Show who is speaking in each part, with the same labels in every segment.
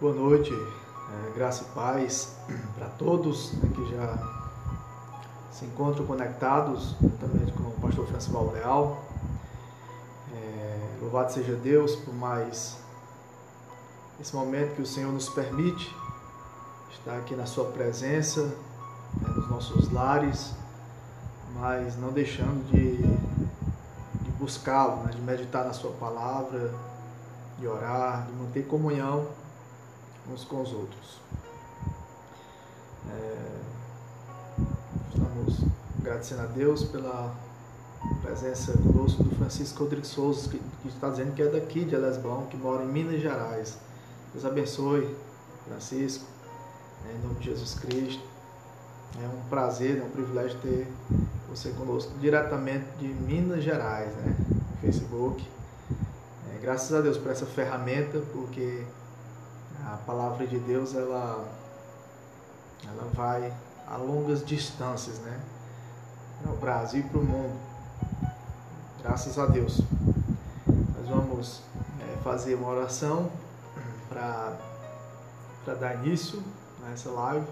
Speaker 1: Boa noite, graça e paz para todos, né, que já se encontram conectados, também com o pastor Francisco Leal. Louvado seja Deus por mais esse momento que o Senhor nos permite estar aqui na sua presença, nos nossos lares, mas não deixando de buscá-lo, de meditar na sua palavra, de orar, de manter comunhão uns com os outros. Estamos agradecendo a Deus pela presença conosco do Francisco Rodrigues Souza, que está dizendo que é daqui de Elesbão, que mora em Minas Gerais. Deus abençoe, Francisco, em nome de Jesus Cristo. É um prazer, é um privilégio ter você conosco, diretamente de Minas Gerais, no Facebook. Graças a Deus por essa ferramenta, porque a palavra de Deus ela vai a longas distâncias, para o Brasil e para o mundo. Graças a Deus. Nós vamos fazer uma oração para dar início a essa live,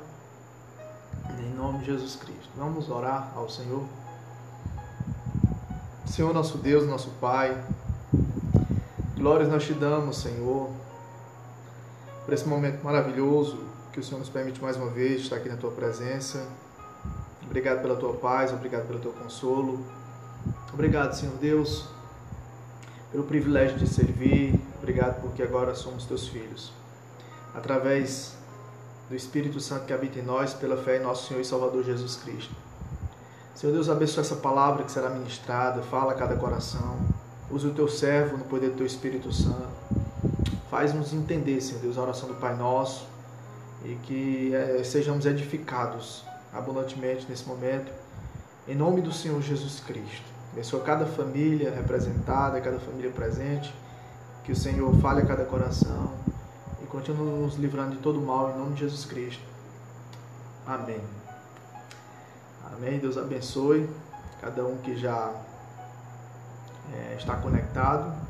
Speaker 1: em nome de Jesus Cristo. Vamos orar ao Senhor. Senhor, nosso Deus, nosso Pai, glórias nós te damos, Senhor, por esse momento maravilhoso que o Senhor nos permite mais uma vez estar aqui na Tua presença. Obrigado pela Tua paz, obrigado pelo Teu consolo. Obrigado, Senhor Deus, pelo privilégio de servir. Obrigado porque agora somos Teus filhos. Através do Espírito Santo que habita em nós, pela fé em nosso Senhor e Salvador Jesus Cristo. Senhor Deus, abençoa essa palavra que será ministrada, fala a cada coração. Usa o Teu servo no poder do Teu Espírito Santo. Faz-nos entender, Senhor Deus, a oração do Pai Nosso e que sejamos edificados abundantemente nesse momento, em nome do Senhor Jesus Cristo. Abençoa cada família representada, cada família presente, que o Senhor fale a cada coração e continue nos livrando de todo mal, em nome de Jesus Cristo. Amém. Amém. Deus abençoe cada um que já está conectado,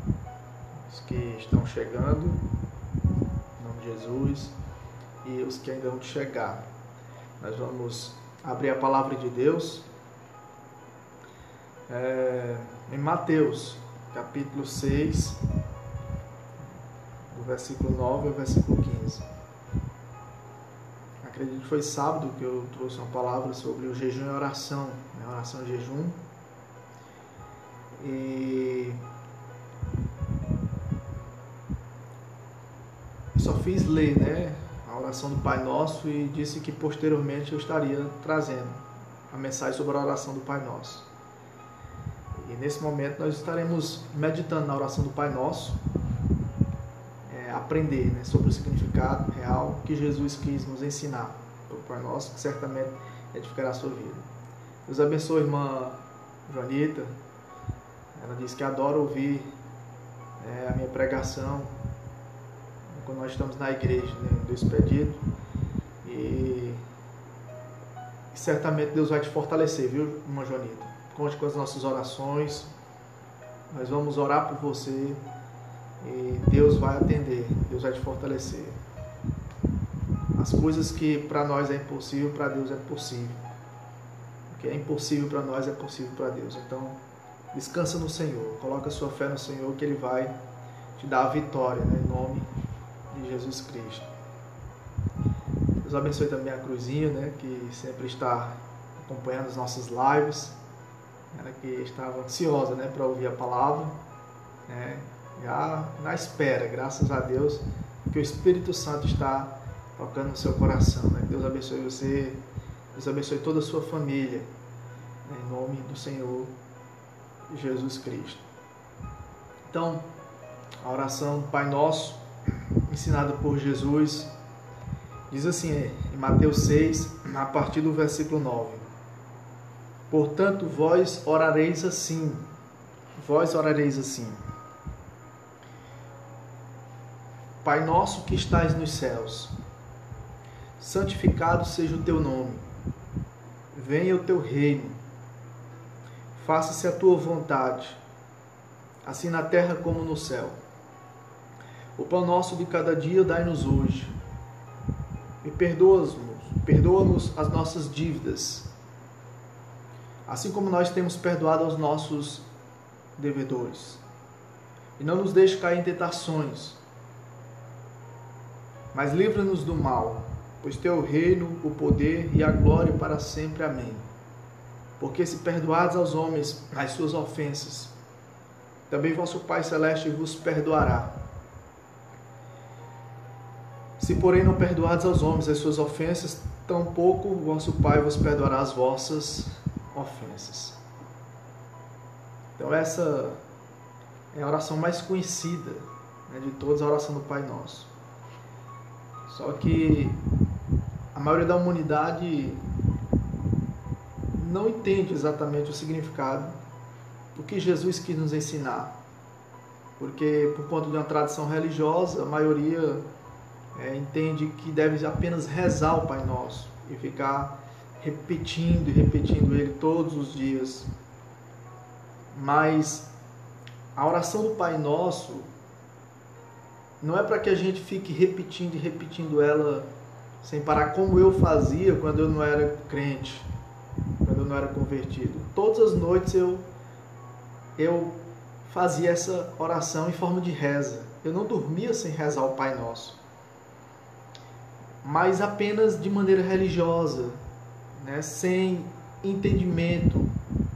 Speaker 1: os que estão chegando, em nome de Jesus, e os que ainda vão chegar. Nós vamos abrir a palavra de Deus em Mateus, capítulo 6, do versículo 9 ao versículo 15. Acredito que foi sábado que eu trouxe uma palavra sobre o jejum e oração, oração e jejum. E eu só fiz ler, a oração do Pai Nosso e disse que posteriormente eu estaria trazendo a mensagem sobre a oração do Pai Nosso. E nesse momento nós estaremos meditando na oração do Pai Nosso, aprender sobre o significado real que Jesus quis nos ensinar pelo Pai Nosso, que certamente edificará a sua vida. Deus abençoe a irmã Joanita. Ela disse que adora ouvir a minha pregação quando nós estamos na igreja, do Expedito, e certamente Deus vai te fortalecer, viu, irmã Joanita? Conte com as nossas orações, nós vamos orar por você e Deus vai atender, Deus vai te fortalecer. As coisas que para nós é impossível, para Deus é possível. O que é impossível para nós é possível para Deus. Então, descansa no Senhor, coloca a sua fé no Senhor, que Ele vai te dar a vitória, em nome de Jesus Cristo. Deus abençoe também a Cruzinha, que sempre está acompanhando as nossas lives. Ela que estava ansiosa, para ouvir a palavra, já na espera, graças a Deus, que o Espírito Santo está tocando no seu coração. Deus abençoe você, Deus abençoe toda a sua família, em nome do Senhor Jesus Cristo. Então, a oração do Pai Nosso, ensinada por Jesus, diz assim, em Mateus 6, a partir do versículo 9: Portanto, vós orareis assim, Pai nosso que estais nos céus, santificado seja o teu nome, venha o teu reino, faça-se a tua vontade, assim na terra como no céu. O pão nosso de cada dia dai-nos hoje. E perdoa-nos as nossas dívidas, assim como nós temos perdoado aos nossos devedores. E não nos deixe cair em tentações, mas livra-nos do mal, pois teu é o reino, o poder e a glória para sempre. Amém. Porque se perdoares aos homens as suas ofensas, também vosso Pai Celeste vos perdoará. Se, porém, não perdoardes aos homens as suas ofensas, tampouco o vosso Pai vos perdoará as vossas ofensas. Então essa é a oração mais conhecida, né, de todas, a oração do Pai Nosso. Só que a maioria da humanidade não entende exatamente o significado do que Jesus quis nos ensinar. Porque, por conta de uma tradição religiosa, a maioria entende que deve apenas rezar o Pai Nosso e ficar repetindo e repetindo ele todos os dias. Mas a oração do Pai Nosso não é para que a gente fique repetindo e repetindo ela sem parar, como eu fazia quando eu não era crente, quando eu não era convertido. Todas as noites eu fazia essa oração em forma de reza. Eu não dormia sem rezar o Pai Nosso, mas apenas de maneira religiosa, né? Sem entendimento,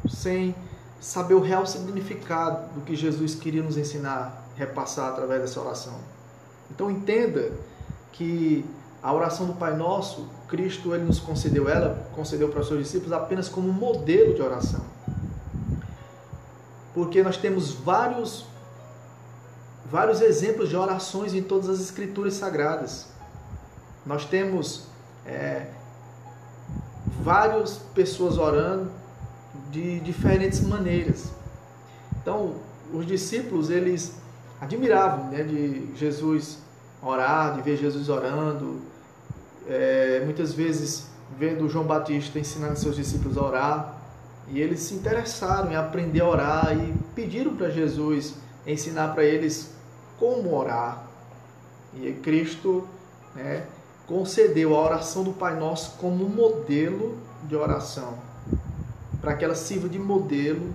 Speaker 1: sem saber o real significado do que Jesus queria nos ensinar, repassar através dessa oração. Então entenda que a oração do Pai Nosso, Cristo ele nos concedeu para os seus discípulos apenas como um modelo de oração. Porque nós temos vários exemplos de orações em todas as Escrituras Sagradas. Nós temos várias pessoas orando de diferentes maneiras. Então, os discípulos, eles admiravam, né, de Jesus orar, de ver Jesus orando. Muitas vezes, vendo João Batista ensinando seus discípulos a orar, e eles se interessaram em aprender a orar e pediram para Jesus ensinar para eles como orar. E Cristo, né, concedeu a oração do Pai Nosso como um modelo de oração, para que ela sirva de modelo,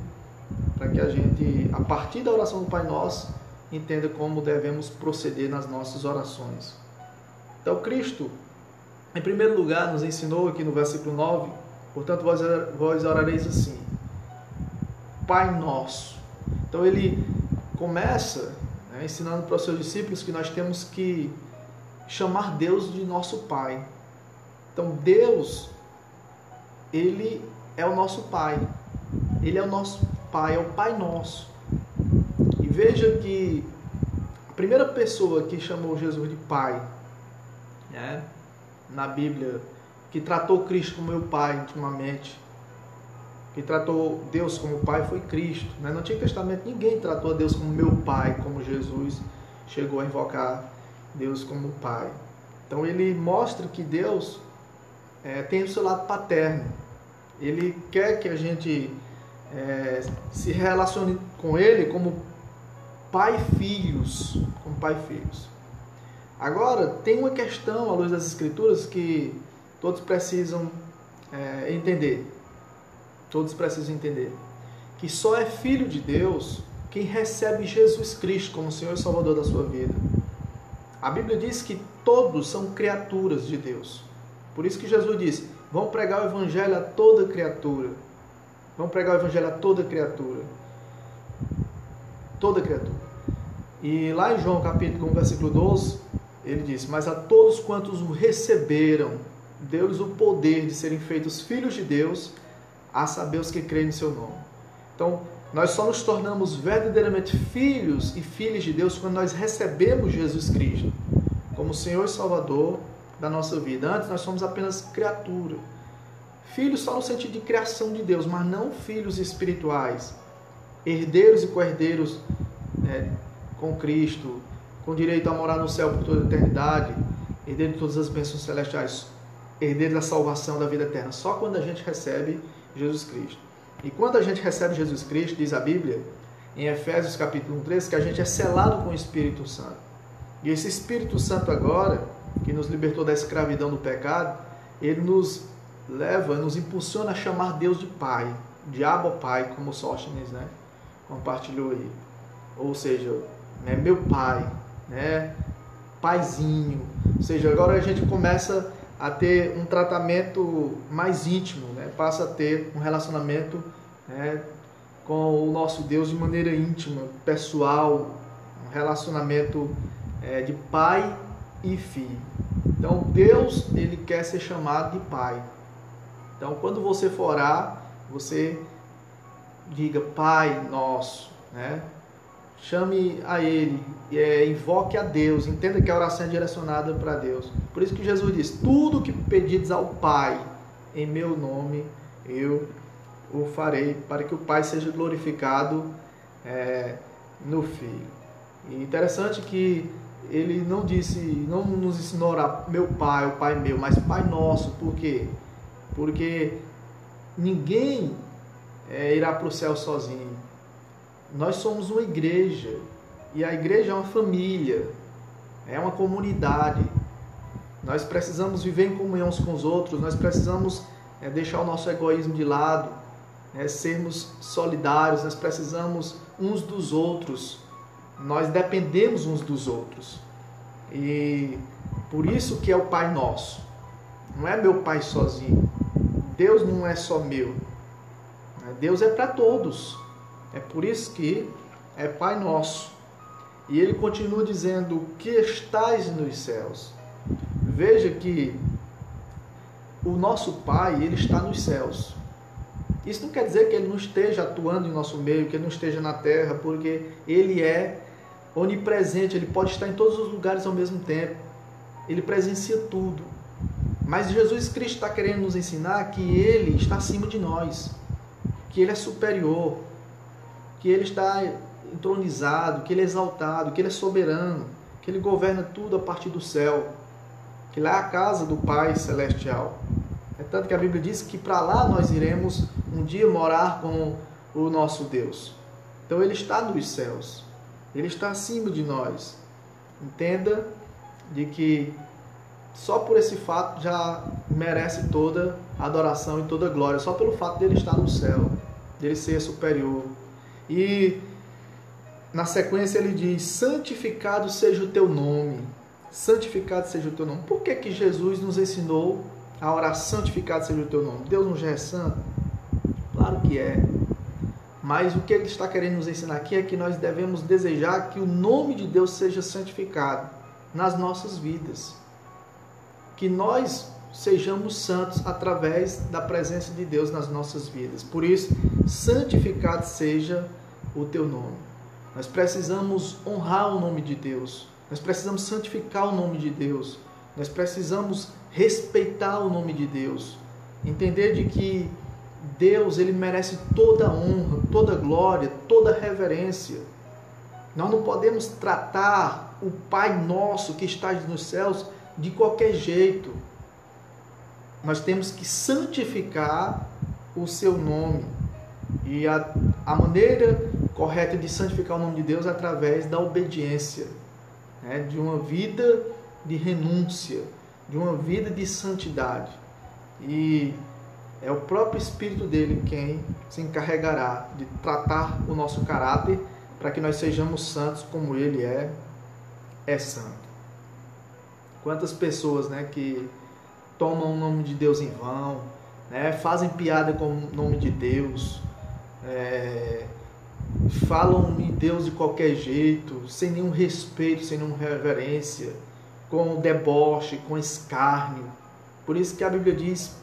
Speaker 1: para que a gente, a partir da oração do Pai Nosso, entenda como devemos proceder nas nossas orações. Então, Cristo, em primeiro lugar, nos ensinou aqui no versículo 9, portanto, vós orareis assim, Pai Nosso. Então, ele começa, né, ensinando para os seus discípulos que nós temos que chamar Deus de nosso Pai. Então, Deus, ele é o nosso Pai. Ele é o nosso Pai, é o Pai Nosso. E veja que a primeira pessoa que chamou Jesus de Pai, né, na Bíblia, que tratou Cristo como meu Pai intimamente, que tratou Deus como Pai, foi Cristo. No Antigo Testamento ninguém tratou a Deus como meu Pai, como Jesus chegou a invocar Deus como Pai. Então ele mostra que Deus tem o seu lado paterno. Ele quer que a gente se relacione com Ele como pai e filhos. Como pai e filhos. Agora, tem uma questão à luz das Escrituras que todos precisam entender. Todos precisam entender. Que só é filho de Deus quem recebe Jesus Cristo como Senhor e Salvador da sua vida. A Bíblia diz que todos são criaturas de Deus. Por isso que Jesus disse, vão pregar o Evangelho a toda criatura. Vão pregar o Evangelho a toda criatura. Toda criatura. E lá em João capítulo 1, versículo 12, ele diz, mas a todos quantos o receberam, deu-lhes o poder de serem feitos filhos de Deus, a saber os que creem no seu nome. Então, nós só nos tornamos verdadeiramente filhos e filhas de Deus quando nós recebemos Jesus Cristo como Senhor e Salvador da nossa vida. Antes nós somos apenas criatura. Filhos só no sentido de criação de Deus, mas não filhos espirituais. Herdeiros e co-herdeiros com Cristo, com direito a morar no céu por toda a eternidade, herdeiro de todas as bênçãos celestiais, herdeiro da salvação da vida eterna. Só quando a gente recebe Jesus Cristo. E quando a gente recebe Jesus Cristo, diz a Bíblia, em Efésios capítulo 13, que a gente é selado com o Espírito Santo. E esse Espírito Santo agora, que nos libertou da escravidão do pecado, ele nos leva, nos impulsiona a chamar Deus de Pai, de Abba Pai, como Sóstenes, né, compartilhou aí. Ou seja, né, meu Pai, né, Paizinho. Ou seja, agora a gente começa a ter um tratamento mais íntimo, né, passa a ter um relacionamento, né, com o nosso Deus de maneira íntima, pessoal, um relacionamento de pai e filho. Então Deus, ele quer ser chamado de Pai. Então quando você for orar, você diga Pai Nosso, né? Chame a Ele, invoque a Deus, entenda que a oração é direcionada para Deus. Por isso que Jesus diz, tudo que pedirdes ao Pai, em meu nome, eu o farei, para que o Pai seja glorificado no Filho. E interessante que ele não disse, não nos ensinou a orar meu Pai, o Pai meu, mas Pai Nosso. Por quê? Porque ninguém irá para o céu sozinho. Nós somos uma igreja, e a igreja é uma família, é uma comunidade. Nós precisamos viver em comunhão uns com os outros, nós precisamos deixar o nosso egoísmo de lado, sermos solidários, nós precisamos uns dos outros, nós dependemos uns dos outros. E por isso que é o Pai Nosso. Não é meu Pai sozinho. Deus não é só meu. Deus é para todos. É por isso que é Pai Nosso. E ele continua dizendo que estais nos céus. Veja que o nosso Pai, ele está nos céus. Isso não quer dizer que ele não esteja atuando em nosso meio, que ele não esteja na terra, porque ele é onipresente, ele pode estar em todos os lugares ao mesmo tempo. Ele presencia tudo. Mas Jesus Cristo está querendo nos ensinar que ele está acima de nós, que ele é superior, que ele está entronizado, que ele é exaltado, que ele é soberano, que ele governa tudo a partir do céu, que lá é a casa do Pai Celestial. É tanto que a Bíblia diz que para lá nós iremos um dia morar com o nosso Deus. Então ele está nos céus, ele está acima de nós. Entenda de que só por esse fato já merece toda adoração e toda glória, só pelo fato dele estar no céu, dele ser superior. E na sequência ele diz, santificado seja o teu nome. Santificado seja o teu nome. Por que que Jesus nos ensinou a orar santificado seja o teu nome? Deus não já é santo? Claro que é. Mas o que ele está querendo nos ensinar aqui é que nós devemos desejar que o nome de Deus seja santificado nas nossas vidas. Que nós sejamos santos através da presença de Deus nas nossas vidas. Por isso, santificado seja o teu nome. Nós precisamos honrar o nome de Deus. Nós precisamos santificar o nome de Deus. Nós precisamos respeitar o nome de Deus. Entender de que Deus, ele merece toda a honra, toda a glória, toda a reverência. Nós não podemos tratar o Pai nosso que está nos céus de qualquer jeito. Nós temos que santificar o seu nome. E a maneira correta de santificar o nome de Deus é através da obediência, né? De uma vida de renúncia, de uma vida de santidade. E é o próprio Espírito dele quem se encarregará de tratar o nosso caráter para que nós sejamos santos como ele é santo. Quantas pessoas, né, que tomam o nome de Deus em vão, né, fazem piada com o nome de Deus, falam em Deus de qualquer jeito, sem nenhum respeito, sem nenhuma reverência, com deboche, com escárnio. Por isso que a Bíblia diz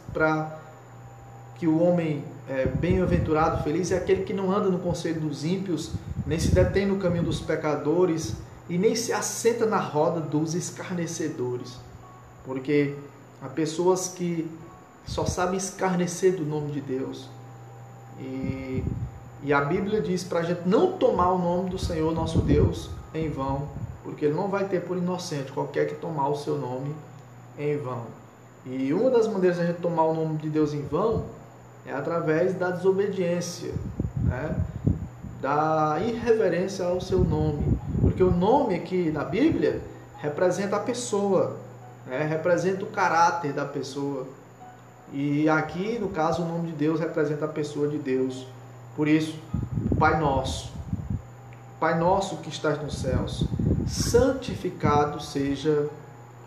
Speaker 1: que o homem bem-aventurado, feliz, é aquele que não anda no conselho dos ímpios, nem se detém no caminho dos pecadores, e nem se assenta na roda dos escarnecedores. Porque há pessoas que só sabem escarnecer do nome de Deus. E a Bíblia diz para a gente não tomar o nome do Senhor nosso Deus em vão, porque Ele não vai ter por inocente qualquer que tomar o seu nome em vão. E uma das maneiras de a gente tomar o nome de Deus em vão é através da desobediência, né? Da irreverência ao seu nome. Porque o nome aqui na Bíblia representa a pessoa, né? Representa o caráter da pessoa. E aqui, no caso, o nome de Deus representa a pessoa de Deus. Por isso, Pai Nosso que estás nos céus, santificado seja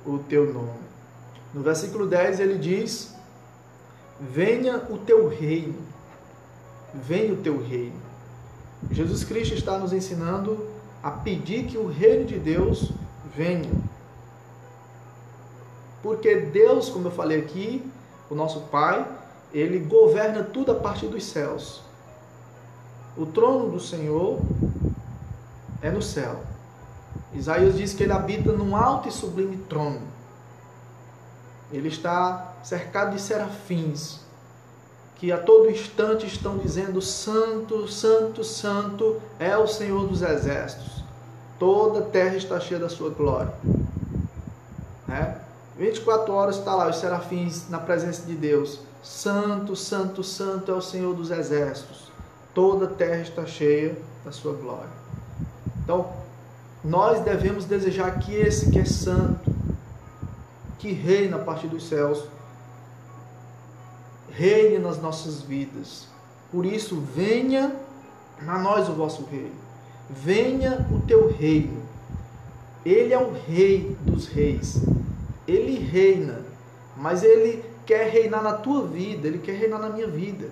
Speaker 1: o teu nome. No versículo 10 ele diz: venha o teu reino. Venha o teu reino. Jesus Cristo está nos ensinando a pedir que o reino de Deus venha. Porque Deus, como eu falei aqui, o nosso Pai, Ele governa tudo a partir dos céus. O trono do Senhor é no céu. Isaías diz que Ele habita num alto e sublime trono. Ele está cercado de serafins, que a todo instante estão dizendo: Santo, Santo, Santo é o Senhor dos exércitos. Toda a terra está cheia da sua glória. Né? 24 horas está lá os serafins na presença de Deus. Santo, Santo, Santo é o Senhor dos exércitos. Toda a terra está cheia da sua glória. Então, nós devemos desejar que esse que é santo, que reina a partir dos céus, reine nas nossas vidas. Por isso, venha a nós o vosso reino. Venha o teu reino. Ele é o rei dos reis. Ele reina, mas Ele quer reinar na tua vida, Ele quer reinar na minha vida.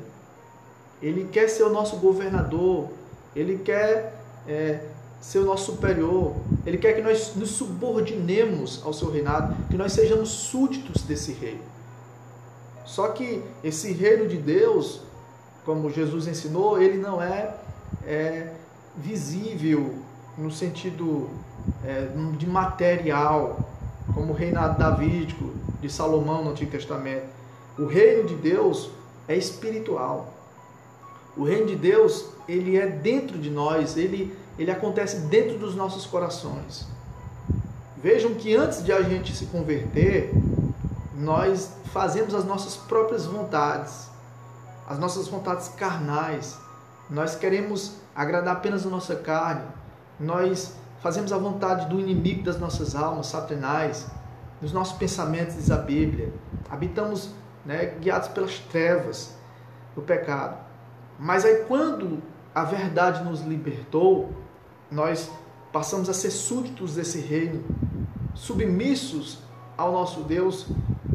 Speaker 1: Ele quer ser o nosso governador, Ele quer ser o nosso superior, Ele quer que nós nos subordinemos ao seu reinado, que nós sejamos súditos desse reino. Só que esse reino de Deus, como Jesus ensinou, ele não é visível no sentido de material, como o reinado davídico de Salomão no Antigo Testamento. O reino de Deus é espiritual. O reino de Deus, ele é dentro de nós, ele acontece dentro dos nossos corações. Vejam que antes de a gente se converter, nós fazemos as nossas próprias vontades, as nossas vontades carnais. Nós queremos agradar apenas a nossa carne. Nós fazemos a vontade do inimigo das nossas almas, Satanás. Nos nossos pensamentos, diz a Bíblia. Habitamos, guiados pelas trevas do pecado. Mas aí quando a verdade nos libertou, nós passamos a ser súditos desse reino, submissos ao nosso Deus,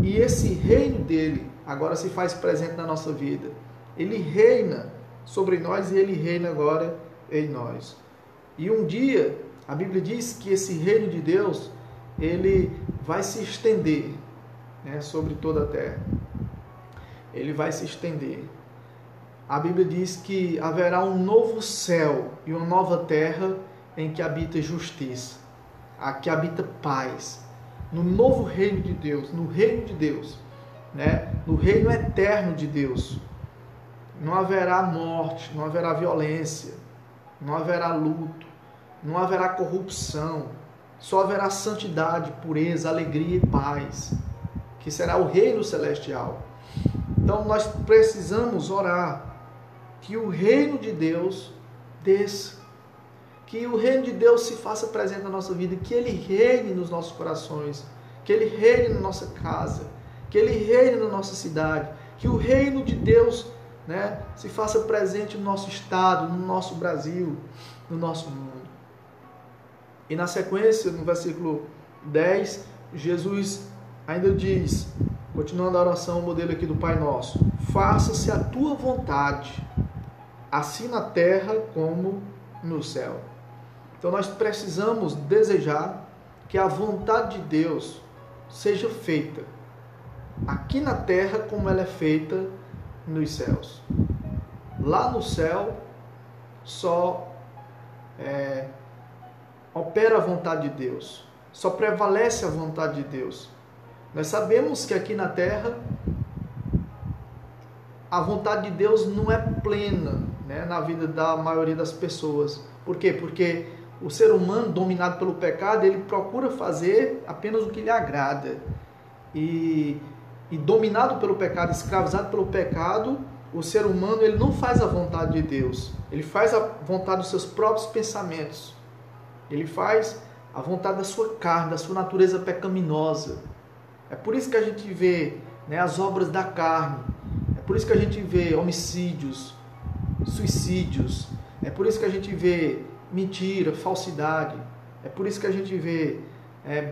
Speaker 1: e esse reino dele agora se faz presente na nossa vida. Ele reina sobre nós e ele reina agora em nós. E um dia, a Bíblia diz que esse reino de Deus, ele vai se estender, sobre toda a terra. Ele vai se estender. A Bíblia diz que haverá um novo céu e uma nova terra em que habita justiça, que habita paz. No novo reino de Deus, no reino de Deus, no reino eterno de Deus, não haverá morte, não haverá violência, não haverá luto, não haverá corrupção, só haverá santidade, pureza, alegria e paz, que será o reino celestial. Então nós precisamos orar que o reino de Deus desça, que o reino de Deus se faça presente na nossa vida, que Ele reine nos nossos corações, que Ele reine na nossa casa, que Ele reine na nossa cidade, que o reino de Deus se faça presente no nosso estado, no nosso Brasil, no nosso mundo. E na sequência, no versículo 10, Jesus ainda diz, continuando a oração, o modelo aqui do Pai Nosso: faça-se a tua vontade, assim na terra como no céu. Então nós precisamos desejar que a vontade de Deus seja feita aqui na terra como ela é feita nos céus. Lá no céu só opera a vontade de Deus, só prevalece a vontade de Deus. Nós sabemos que aqui na terra a vontade de Deus não é plena, na vida da maioria das pessoas. Por quê? Porque o ser humano, dominado pelo pecado, ele procura fazer apenas o que lhe agrada. E dominado pelo pecado, escravizado pelo pecado, o ser humano ele não faz a vontade de Deus. Ele faz a vontade dos seus próprios pensamentos. Ele faz a vontade da sua carne, da sua natureza pecaminosa. É por isso que a gente vê, né, as obras da carne. É por isso que a gente vê homicídios, suicídios. É por isso que a gente vê mentira, falsidade. É por isso que a gente vê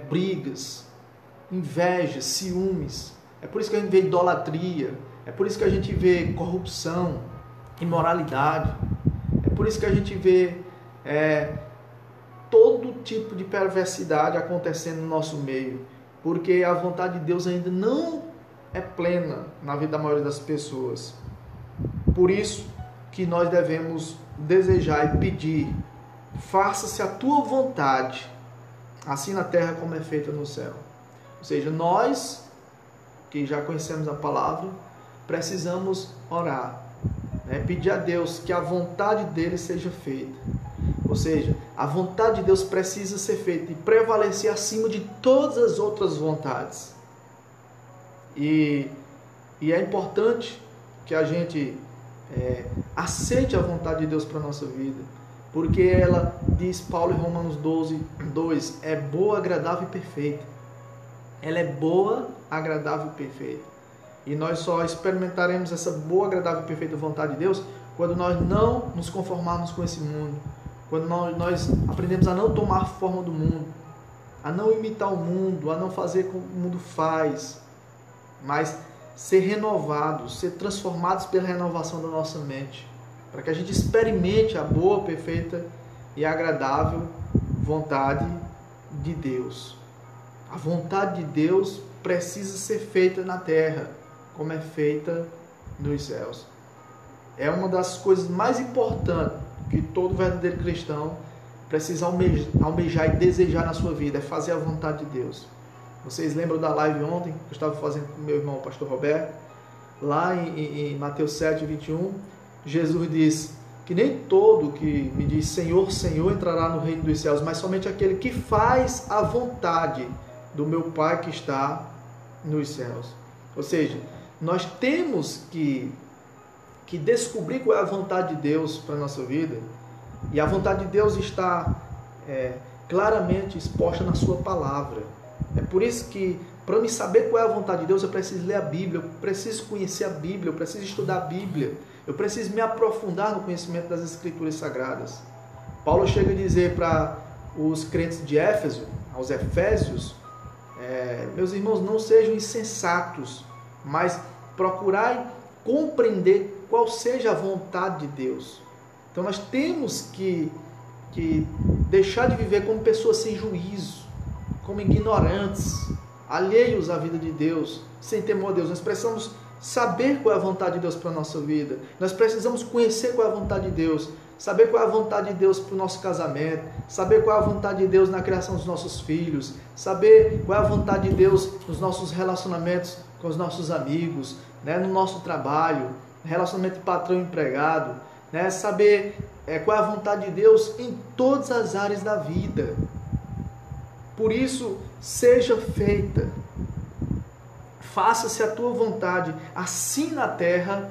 Speaker 1: brigas, inveja, ciúmes. É por isso que a gente vê idolatria. É por isso que a gente vê corrupção, imoralidade. É por isso que a gente vê todo tipo de perversidade acontecendo no nosso meio. Porque a vontade de Deus ainda não é plena na vida da maioria das pessoas. Por isso que nós devemos desejar e pedir: faça-se a tua vontade, assim na terra como é feita no céu. Ou seja, nós que já conhecemos a palavra, precisamos orar, né? Pedir a Deus que a vontade dele seja feita. Ou seja, a vontade de Deus precisa ser feita e prevalecer acima de todas as outras vontades. E é importante que a gente aceite a vontade de Deus para a nossa vida, porque ela, diz Paulo em Romanos 12:2, é boa, agradável e perfeita. Ela é boa, agradável e perfeita. E nós só experimentaremos essa boa, agradável e perfeita vontade de Deus quando nós não nos conformarmos com esse mundo, quando nós aprendemos a não tomar forma do mundo, a não imitar o mundo, a não fazer como o mundo faz, mas ser renovados, ser transformados pela renovação da nossa mente, para que a gente experimente a boa, perfeita e agradável vontade de Deus. A vontade de Deus precisa ser feita na terra, como é feita nos céus. É uma das coisas mais importantes que todo verdadeiro cristão precisa almejar e desejar na sua vida, é fazer a vontade de Deus. Vocês lembram da live ontem que eu estava fazendo com meu irmão, o pastor Roberto? Lá em Mateus 7:21, Jesus diz que nem todo que me diz Senhor, Senhor entrará no reino dos céus, mas somente aquele que faz a vontade do meu Pai que está nos céus. Ou seja, nós temos que descobrir qual é a vontade de Deus para a nossa vida, e a vontade de Deus está claramente exposta na sua palavra. É por isso que, para me saber qual é a vontade de Deus, eu preciso ler a Bíblia, eu preciso conhecer a Bíblia, eu preciso estudar a Bíblia, eu preciso me aprofundar no conhecimento das Escrituras Sagradas. Paulo chega a dizer para os crentes de Éfeso, aos Efésios, meus irmãos, não sejam insensatos, mas procurai compreender qual seja a vontade de Deus. Então nós temos que deixar de viver como pessoas sem juízo, como ignorantes, alheios à vida de Deus, sem temor a Deus. Nós precisamos saber qual é a vontade de Deus para a nossa vida. Nós precisamos conhecer qual é a vontade de Deus, saber qual é a vontade de Deus para o nosso casamento, saber qual é a vontade de Deus na criação dos nossos filhos, saber qual é a vontade de Deus nos nossos relacionamentos com os nossos amigos, né, no nosso trabalho, relacionamento patrão e empregado, né, saber qual é a vontade de Deus em todas as áreas da vida. Por isso, seja feita, faça-se a tua vontade, assim na terra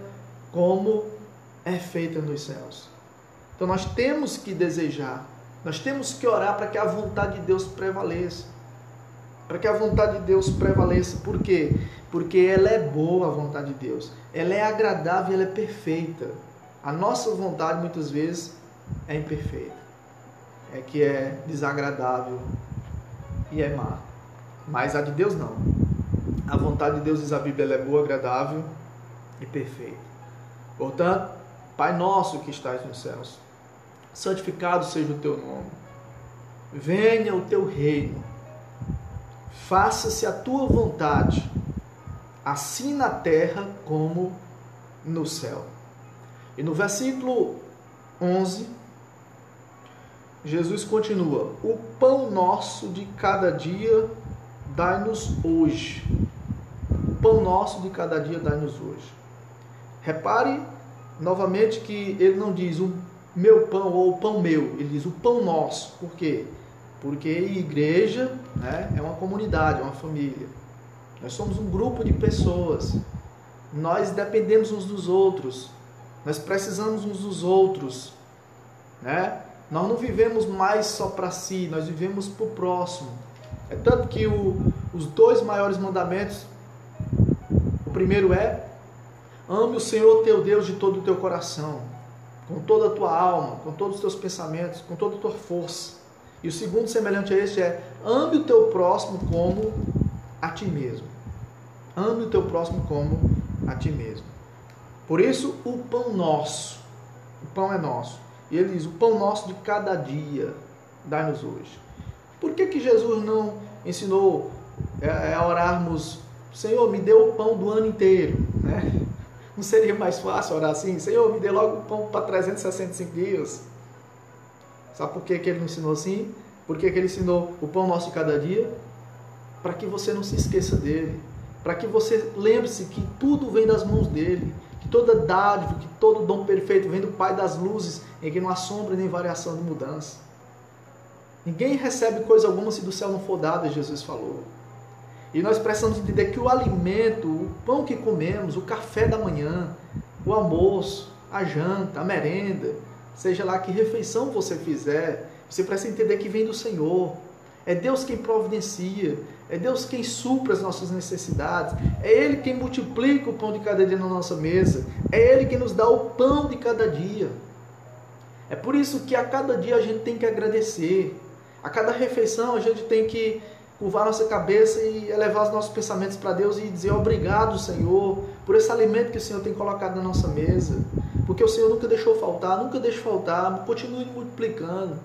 Speaker 1: como é feita nos céus. Então nós temos que desejar, nós temos que orar para que a vontade de Deus prevaleça. Para que a vontade de Deus prevaleça. Por quê? Porque ela é boa, a vontade de Deus. Ela é agradável, ela é perfeita. A nossa vontade muitas vezes é imperfeita. Que é desagradável e é má. Mas a de Deus não. A vontade de Deus, diz a Bíblia, ela é boa, agradável e perfeita. Portanto, Pai nosso que estás nos céus, santificado seja o teu nome. Venha o teu reino. Faça-se a tua vontade, assim na terra como no céu. E no versículo 11, Jesus continua: o pão nosso de cada dia dai-nos hoje. O pão nosso de cada dia dai-nos hoje. Repare novamente que ele não diz o meu pão ou o pão meu, ele diz o pão nosso. Por quê? Porque igreja, né, é uma comunidade, é uma família. Nós somos um grupo de pessoas. Nós dependemos uns dos outros. Nós precisamos uns dos outros, né? Nós não vivemos mais só para si, nós vivemos para o próximo. É tanto que os 2 maiores mandamentos, o primeiro é: ame o Senhor teu Deus de todo o teu coração, com toda a tua alma, com todos os teus pensamentos, com toda a tua força. E o segundo, semelhante a este, é: ame o teu próximo como a ti mesmo. Ame o teu próximo como a ti mesmo. Por isso, o pão nosso, o pão é nosso. E ele diz: o pão nosso de cada dia, dai-nos hoje. Por que Jesus não ensinou a orarmos: Senhor, me dê o pão do ano inteiro, né? Não seria mais fácil orar assim? Senhor, me dê logo o pão para 365 dias. Sabe por que ele não ensinou assim? Por que ele ensinou o pão nosso de cada dia? Para que você não se esqueça dele. Para que você lembre-se que tudo vem das mãos dele. Que toda dádiva, que todo dom perfeito vem do Pai das luzes, em que não há sombra nem variação de mudança. Ninguém recebe coisa alguma se do céu não for dada, Jesus falou. E nós precisamos entender que o alimento, o pão que comemos, o café da manhã, o almoço, a janta, a merenda, seja lá que refeição você fizer, você precisa entender que vem do Senhor. É Deus quem providencia, é Deus quem supra as nossas necessidades, é Ele quem multiplica o pão de cada dia na nossa mesa, é Ele quem nos dá o pão de cada dia. É por isso que a cada dia a gente tem que agradecer, a cada refeição a gente tem que curvar nossa cabeça e elevar os nossos pensamentos para Deus e dizer: obrigado, Senhor, por esse alimento que o Senhor tem colocado na nossa mesa, porque o Senhor nunca deixou faltar, nunca deixa faltar, continue multiplicando.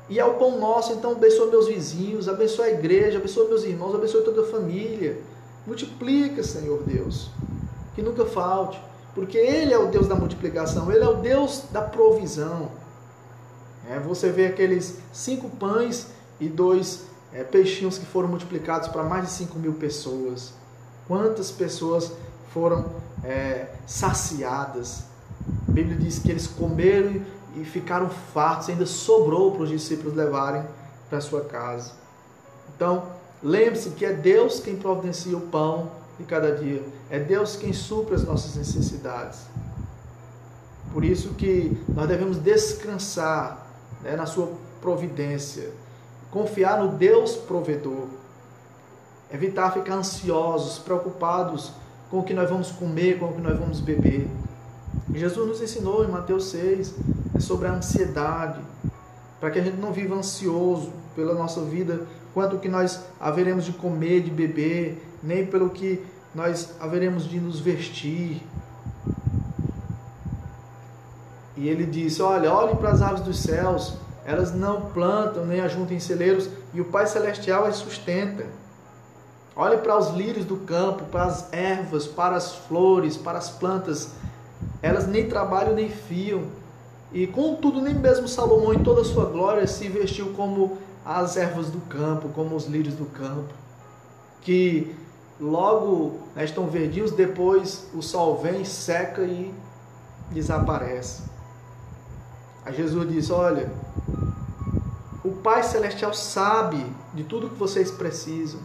Speaker 1: E é o pão nosso, então abençoa meus vizinhos, abençoa a igreja, abençoa meus irmãos, abençoa toda a família. Multiplica, Senhor Deus, que nunca falte, porque Ele é o Deus da multiplicação, Ele é o Deus da provisão. Você vê aqueles 5 pães e 2 peixinhos que foram multiplicados para mais de 5.000 pessoas. Quantas pessoas foram saciadas? A Bíblia diz que eles comeram e ficaram fartos, ainda sobrou para os discípulos levarem para a sua casa. Então, lembre-se que é Deus quem providencia o pão de cada dia. É Deus quem supre as nossas necessidades. Por isso que nós devemos descansar na sua providência. Confiar no Deus provedor. Evitar ficar ansiosos, preocupados com o que nós vamos comer, com o que nós vamos beber. Jesus nos ensinou em Mateus 6 sobre a ansiedade, para que a gente não viva ansioso pela nossa vida, quanto o que nós haveremos de comer, de beber, nem pelo que nós haveremos de nos vestir. E ele disse: olhe para as aves dos céus, elas não plantam nem ajuntam em celeiros, e o Pai Celestial as sustenta. Olhe para os lírios do campo, para as ervas, para as flores, para as plantas, elas nem trabalham nem fiam. E contudo, nem mesmo Salomão em toda a sua glória se vestiu como as ervas do campo, como os lírios do campo, que logo estão verdinhos, depois o sol vem, seca e desaparece. Aí Jesus diz: olha, o Pai Celestial sabe de tudo que vocês precisam.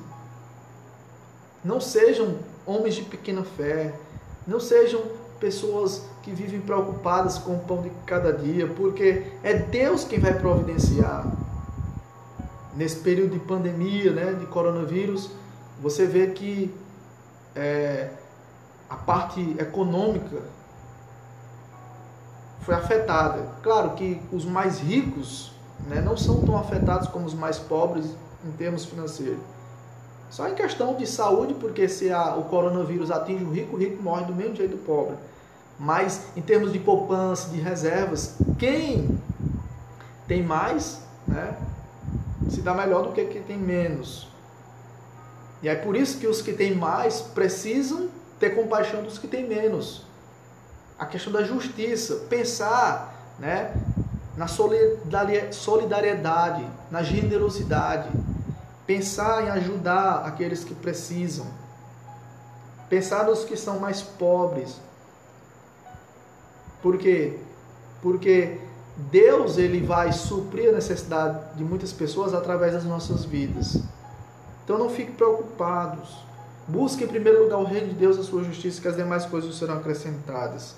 Speaker 1: Não sejam homens de pequena fé, não sejam pessoas que vivem preocupadas com o pão de cada dia, porque é Deus quem vai providenciar. Nesse período de pandemia, de coronavírus, você vê que a parte econômica foi afetada. Claro que os mais ricos não são tão afetados como os mais pobres em termos financeiros. Só em questão de saúde, porque se o coronavírus atinge o rico morre do mesmo jeito do pobre. Mas em termos de poupança, de reservas, quem tem mais, se dá melhor do que quem tem menos. E é por isso que os que têm mais precisam ter compaixão dos que têm menos. A questão da justiça, pensar na solidariedade, na generosidade, pensar em ajudar aqueles que precisam, pensar nos que são mais pobres. Por quê? Porque Deus ele vai suprir a necessidade de muitas pessoas através das nossas vidas. Então não fiquem preocupados. Busque em primeiro lugar o reino de Deus, a sua justiça, que as demais coisas serão acrescentadas.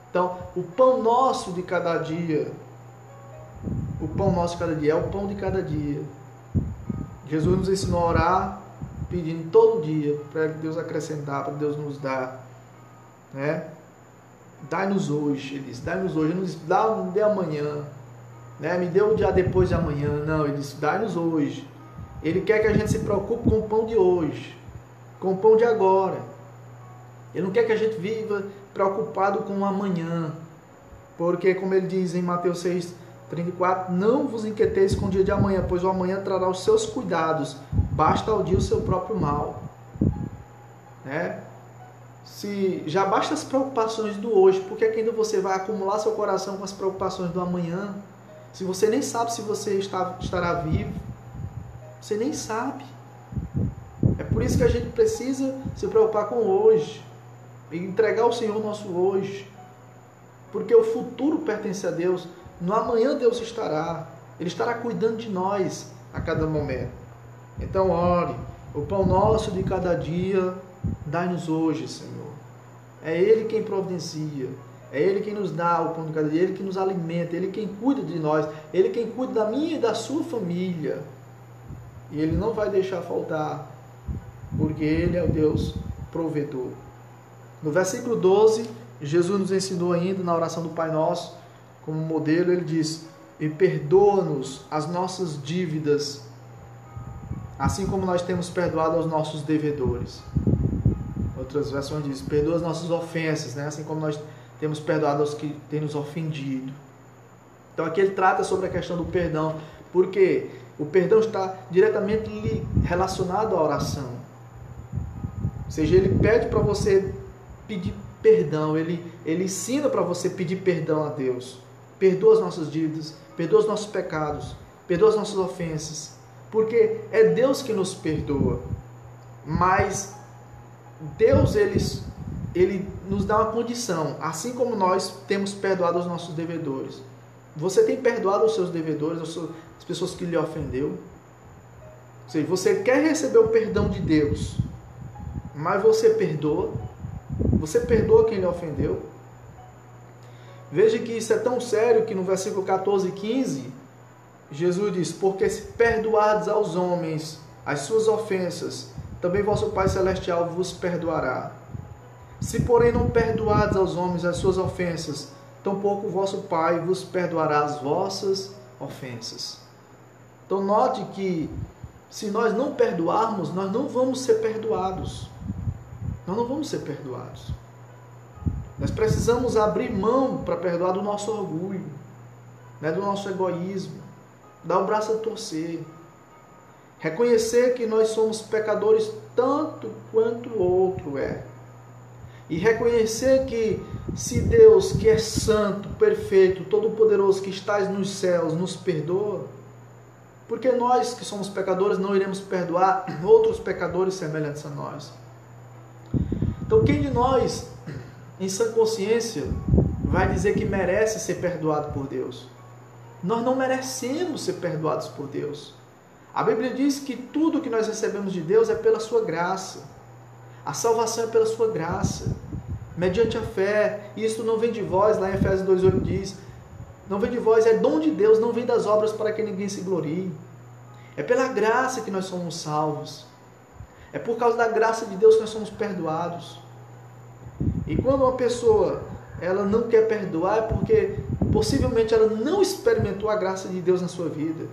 Speaker 1: Então, o pão nosso de cada dia, o pão nosso de cada dia, é o pão de cada dia. Jesus nos ensinou a orar, pedindo todo dia, para Deus acrescentar, para Deus nos dar, né? Dai-nos hoje, ele disse, dai-nos hoje, ele não disse, não dê amanhã, né? Me dê o dia depois de amanhã, não, ele disse, dai-nos hoje. Ele quer que a gente se preocupe com o pão de hoje, com o pão de agora. Ele não quer que a gente viva preocupado com o amanhã, porque como ele diz em Mateus 6:34, não vos inquieteis com o dia de amanhã, pois o amanhã trará os seus cuidados, basta ao dia o seu próprio mal, né? Se já basta as preocupações do hoje, por que ainda você vai acumular seu coração com as preocupações do amanhã? Se você nem sabe se você estará vivo, você nem sabe. É por isso que a gente precisa se preocupar com o hoje e entregar ao Senhor o nosso hoje, porque o futuro pertence a Deus. No amanhã Deus estará, Ele estará cuidando de nós a cada momento. Então ore, o pão nosso de cada dia, dai-nos hoje, Senhor. É Ele quem providencia, é Ele quem nos dá o pão de cada dia, Ele que nos alimenta, Ele quem cuida de nós, Ele quem cuida da minha e da sua família. E Ele não vai deixar faltar, porque Ele é o Deus provedor. No versículo 12, Jesus nos ensinou ainda na oração do Pai Nosso, como modelo, Ele diz, e perdoa-nos as nossas dívidas, assim como nós temos perdoado aos nossos devedores. Outras versões dizem, perdoa as nossas ofensas, né? Assim como nós temos perdoado aos que têm nos ofendido. Então aqui ele trata sobre a questão do perdão, porque o perdão está diretamente relacionado à oração. Ou seja, ele pede para você pedir perdão, ele ensina para você pedir perdão a Deus. Perdoa as nossas dívidas, perdoa os nossos pecados, perdoa as nossas ofensas, porque é Deus que nos perdoa. Mas Deus, ele nos dá uma condição, assim como nós temos perdoado os nossos devedores. Você tem perdoado os seus devedores, as pessoas que lhe ofendeu? Ou seja, você quer receber o perdão de Deus, mas você perdoa? Você perdoa quem lhe ofendeu? Veja que isso é tão sério que no versículo 14 e 15, Jesus diz, porque se perdoardes aos homens as suas ofensas, também vosso Pai Celestial vos perdoará. Se, porém, não perdoardes aos homens as suas ofensas, tampouco vosso Pai vos perdoará as vossas ofensas. Então, note que se nós não perdoarmos, nós não vamos ser perdoados. Nós não vamos ser perdoados. Nós precisamos abrir mão para perdoar do nosso orgulho, né, do nosso egoísmo, dar o braço a torcer. Reconhecer que nós somos pecadores tanto quanto o outro é. E reconhecer que se Deus, que é santo, perfeito, todo-poderoso, que estás nos céus, nos perdoa, porque nós que somos pecadores não iremos perdoar outros pecadores semelhantes a nós. Então quem de nós, em sã consciência, vai dizer que merece ser perdoado por Deus? Nós não merecemos ser perdoados por Deus. A Bíblia diz que tudo que nós recebemos de Deus é pela sua graça. A salvação é pela sua graça, mediante a fé. E isso não vem de vós, lá em Efésios 2,8 diz, não vem de vós, é dom de Deus, não vem das obras para que ninguém se glorie. É pela graça que nós somos salvos. É por causa da graça de Deus que nós somos perdoados. E quando uma pessoa ela não quer perdoar, é porque possivelmente ela não experimentou a graça de Deus na sua vida.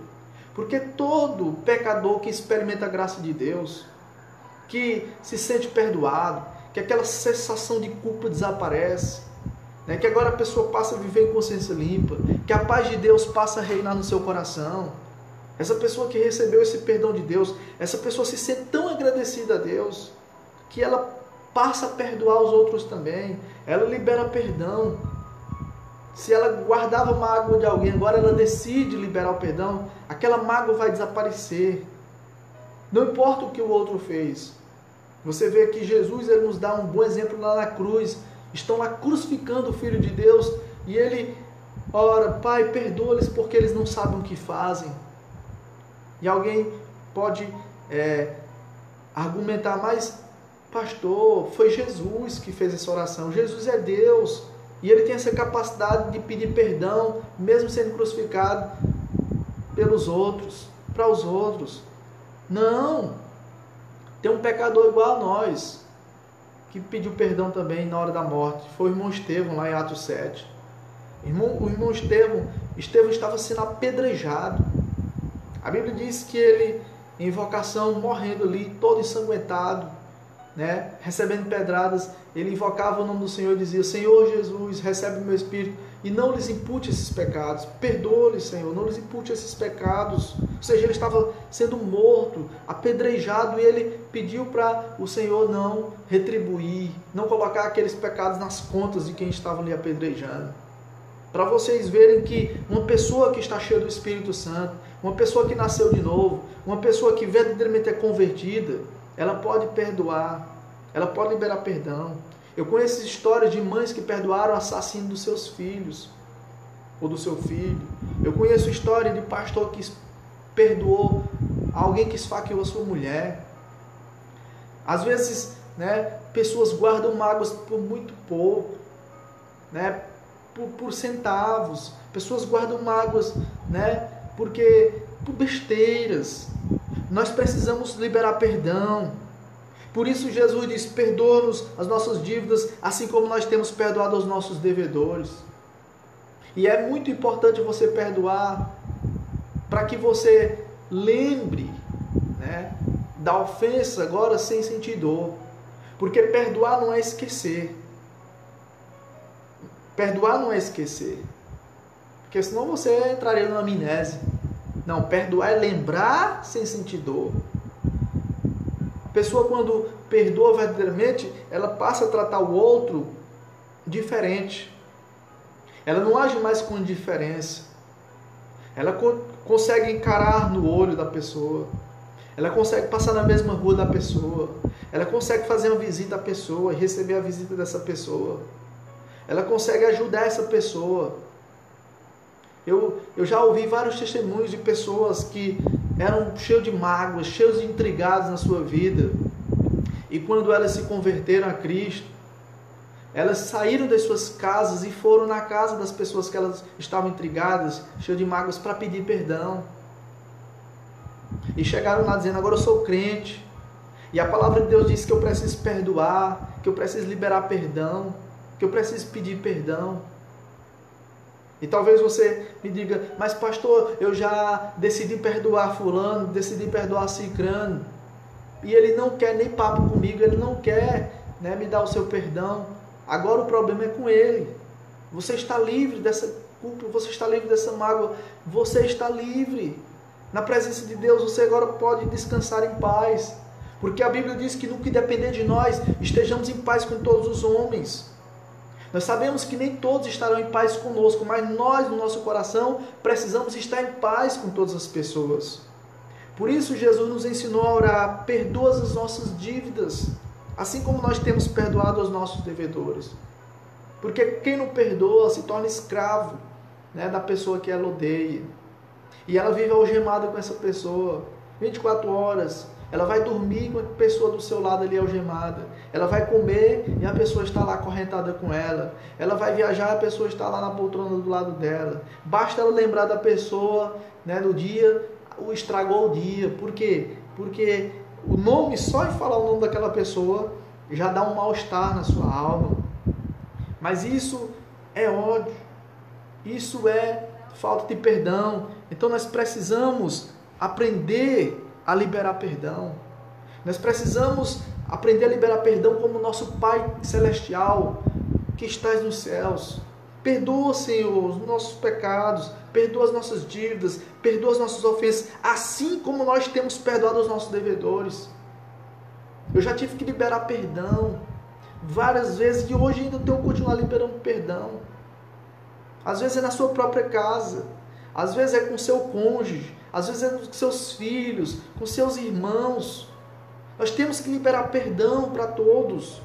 Speaker 1: Porque todo pecador que experimenta a graça de Deus, que se sente perdoado, que aquela sensação de culpa desaparece, né? Que agora a pessoa passa a viver em consciência limpa, que a paz de Deus passa a reinar no seu coração. Essa pessoa que recebeu esse perdão de Deus, essa pessoa se sente tão agradecida a Deus, que ela passa a perdoar os outros também, ela libera perdão. Se ela guardava mágoa de alguém, agora ela decide liberar o perdão, aquela mágoa vai desaparecer. Não importa o que o outro fez. Você vê que Jesus ele nos dá um bom exemplo lá na cruz. Estão lá crucificando o Filho de Deus e ele ora, Pai, perdoa-lhes porque eles não sabem o que fazem. E alguém pode argumentar, mas pastor, foi Jesus que fez essa oração. Jesus é Deus. E ele tem essa capacidade de pedir perdão, mesmo sendo crucificado. pelos outros, para os outros. Não! Tem um pecador igual a nós, que pediu perdão também na hora da morte. Foi o irmão Estevão, lá em Atos 7. O irmão Estevão estava sendo apedrejado. A Bíblia diz que ele, em invocação, morrendo ali, todo ensanguentado, né, recebendo pedradas, ele invocava o nome do Senhor e dizia: Senhor Jesus, recebe o meu espírito e não lhes impute esses pecados. Perdoa-lhes, Senhor, não lhes impute esses pecados. Ou seja, ele estava sendo morto, apedrejado, e ele pediu para o Senhor não retribuir, não colocar aqueles pecados nas contas de quem estava ali apedrejando. Para vocês verem que uma pessoa que está cheia do Espírito Santo, uma pessoa que nasceu de novo, uma pessoa que verdadeiramente é convertida, ela pode perdoar, ela pode liberar perdão. Eu conheço histórias de mães que perdoaram o assassino dos seus filhos, ou do seu filho. Eu conheço história de pastor que perdoou alguém que esfaqueou a sua mulher. Às vezes, né, pessoas guardam mágoas por muito pouco, né, por centavos. Pessoas guardam mágoas, né, por besteiras. Nós precisamos liberar perdão. Por isso Jesus diz: perdoa-nos as nossas dívidas, assim como nós temos perdoado aos nossos devedores. E é muito importante você perdoar, para que você lembre, né, da ofensa agora sem sentir dor. Porque perdoar não é esquecer. Perdoar não é esquecer. Porque senão você entraria numa amnésia. Não, perdoar é lembrar sem sentir dor. A pessoa, quando perdoa verdadeiramente, ela passa a tratar o outro diferente. Ela não age mais com indiferença. Ela consegue encarar no olho da pessoa. Ela consegue passar na mesma rua da pessoa. Ela consegue fazer uma visita à pessoa e receber a visita dessa pessoa. Ela consegue ajudar essa pessoa. Eu já ouvi vários testemunhos de pessoas que eram cheios de mágoas, cheios de intrigados na sua vida. E quando elas se converteram a Cristo, elas saíram das suas casas e foram na casa das pessoas que elas estavam intrigadas, cheias de mágoas, para pedir perdão. E chegaram lá dizendo: agora eu sou crente. E a palavra de Deus diz que eu preciso perdoar, que eu preciso liberar perdão, que eu preciso pedir perdão. E talvez você me diga: mas pastor, eu já decidi perdoar fulano, decidi perdoar cicrano, e ele não quer nem papo comigo, ele não quer, né, me dar o seu perdão. Agora o problema é com ele. Você está livre dessa culpa, você está livre dessa mágoa, você está livre. Na presença de Deus você agora pode descansar em paz, porque a Bíblia diz que no que depender de nós, estejamos em paz com todos os homens. Nós sabemos que nem todos estarão em paz conosco, mas nós, no nosso coração, precisamos estar em paz com todas as pessoas. Por isso, Jesus nos ensinou a orar: perdoa as nossas dívidas, assim como nós temos perdoado aos nossos devedores. Porque quem não perdoa se torna escravo, né, da pessoa que ela odeia. E ela vive algemada com essa pessoa, 24 horas. Ela vai dormir com a pessoa do seu lado ali algemada. Ela vai comer e a pessoa está lá acorrentada com ela. Ela vai viajar e a pessoa está lá na poltrona do lado dela. Basta ela lembrar da pessoa, né, no dia, estragou o dia. Por quê? Porque o nome, só em falar o nome daquela pessoa, já dá um mal-estar na sua alma. Mas isso é ódio. Isso é falta de perdão. Então nós precisamos aprender a liberar perdão. Nós precisamos aprender a liberar perdão como nosso Pai Celestial que estás nos céus. Perdoa, Senhor, os nossos pecados, perdoa as nossas dívidas, perdoa as nossas ofensas, assim como nós temos perdoado os nossos devedores. Eu já tive que liberar perdão várias vezes e hoje ainda tenho que continuar liberando perdão. Às vezes é na sua própria casa, às vezes é com seu cônjuge, às vezes é com seus filhos, com seus irmãos. Nós temos que liberar perdão para todos.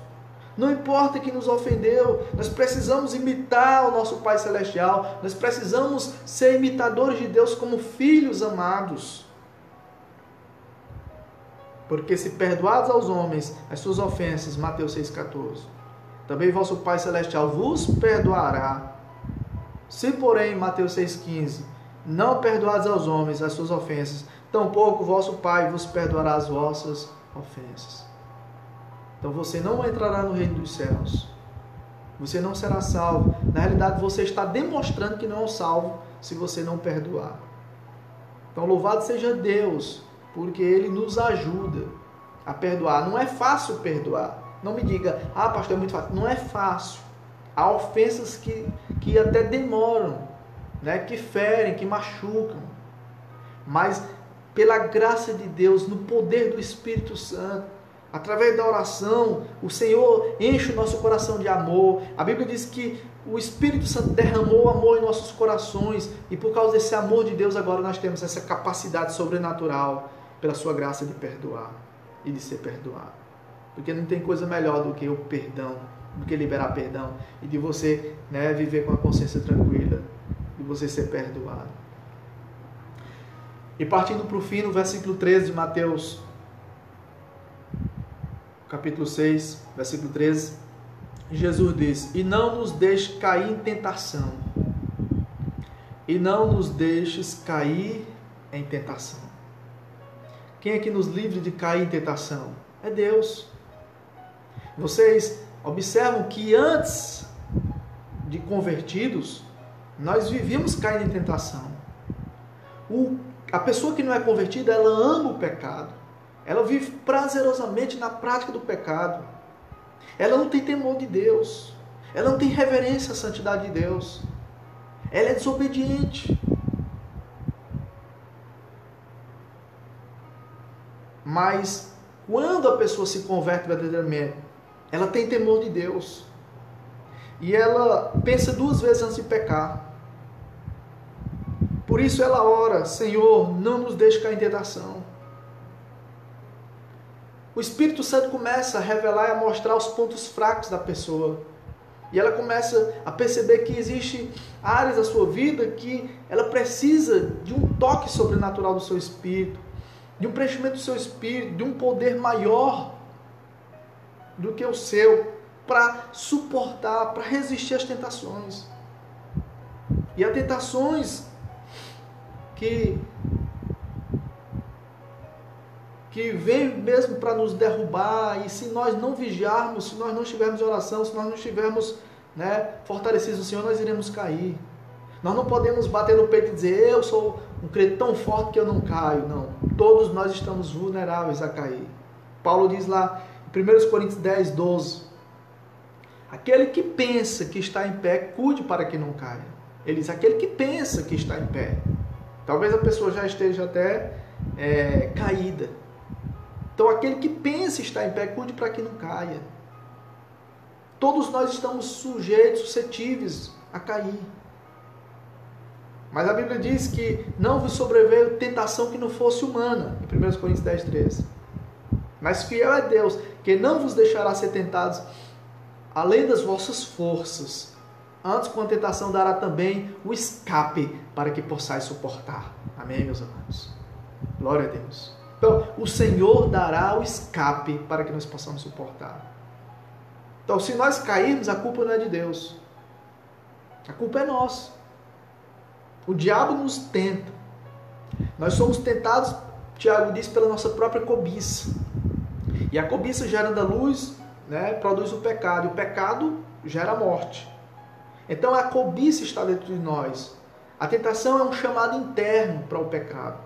Speaker 1: Não importa quem nos ofendeu, nós precisamos imitar o nosso Pai Celestial, nós precisamos ser imitadores de Deus como filhos amados. Porque se perdoados aos homens as suas ofensas, Mateus 6,14, também vosso Pai Celestial vos perdoará. Se porém, Mateus 6,15, não perdoares aos homens as suas ofensas, tampouco o vosso Pai vos perdoará as vossas ofensas. Então você não entrará no reino dos céus. Você não será salvo. Na realidade, você está demonstrando que não é salvo se você não perdoar. Então, louvado seja Deus, porque Ele nos ajuda a perdoar. Não é fácil perdoar. Não me diga, pastor, é muito fácil. Não é fácil. Há ofensas que até demoram, né? Que ferem, que machucam. Mas, pela graça de Deus, no poder do Espírito Santo, através da oração, o Senhor enche o nosso coração de amor. A Bíblia diz que o Espírito Santo derramou amor em nossos corações, e por causa desse amor de Deus, agora nós temos essa capacidade sobrenatural, pela sua graça, de perdoar e de ser perdoado. Porque não tem coisa melhor do que o perdão, do que liberar perdão, e de você, né, viver com a consciência tranquila, de você ser perdoado. E partindo para o fim, no versículo 13 de Mateus, capítulo 6, versículo 13, Jesus diz: e não nos deixes cair em tentação. E não nos deixes cair em tentação. Quem é que nos livre de cair em tentação? É Deus. Vocês observam que antes de convertidos, nós vivíamos caindo em tentação. A pessoa que não é convertida, ela ama o pecado. Ela vive prazerosamente na prática do pecado. Ela não tem temor de Deus. Ela não tem reverência à santidade de Deus. Ela é desobediente. Mas quando a pessoa se converte verdadeiramente, ela tem temor de Deus. E ela pensa 2 vezes antes de pecar. Por isso ela ora: Senhor, não nos deixe cair em tentação. O Espírito Santo começa a revelar e a mostrar os pontos fracos da pessoa. E ela começa a perceber que existem áreas da sua vida que ela precisa de um toque sobrenatural do seu Espírito, de um preenchimento do seu Espírito, de um poder maior do que o seu, para suportar, para resistir às tentações. E há tentações que vem mesmo para nos derrubar, e se nós não vigiarmos, se nós não estivermos em oração, se nós não estivermos, né, fortalecidos no Senhor, nós iremos cair. Nós não podemos bater no peito e dizer: eu sou um crente tão forte que eu não caio. Não, todos nós estamos vulneráveis a cair. Paulo diz lá em 1 Coríntios 10, 12: aquele que pensa que está em pé, cuide para que não caia. Ele diz: aquele que pensa que está em pé. Talvez a pessoa já esteja até caída. Então, aquele que pensa estar em pé, cuide para que não caia. Todos nós estamos sujeitos, suscetíveis a cair. Mas a Bíblia diz que não vos sobreveio tentação que não fosse humana, em 1 Coríntios 10, 13. Mas fiel é Deus, que não vos deixará ser tentados além das vossas forças. Antes, com a tentação, dará também o escape para que possais suportar. Amém, meus amados? Glória a Deus. Então, o Senhor dará o escape para que nós possamos suportar. Então, se nós cairmos, a culpa não é de Deus. A culpa é nossa. O diabo nos tenta. Nós somos tentados, Tiago diz, pela nossa própria cobiça. E a cobiça, gerando a luz, né, produz o pecado. E o pecado gera a morte. Então, a cobiça está dentro de nós. A tentação é um chamado interno para o pecado,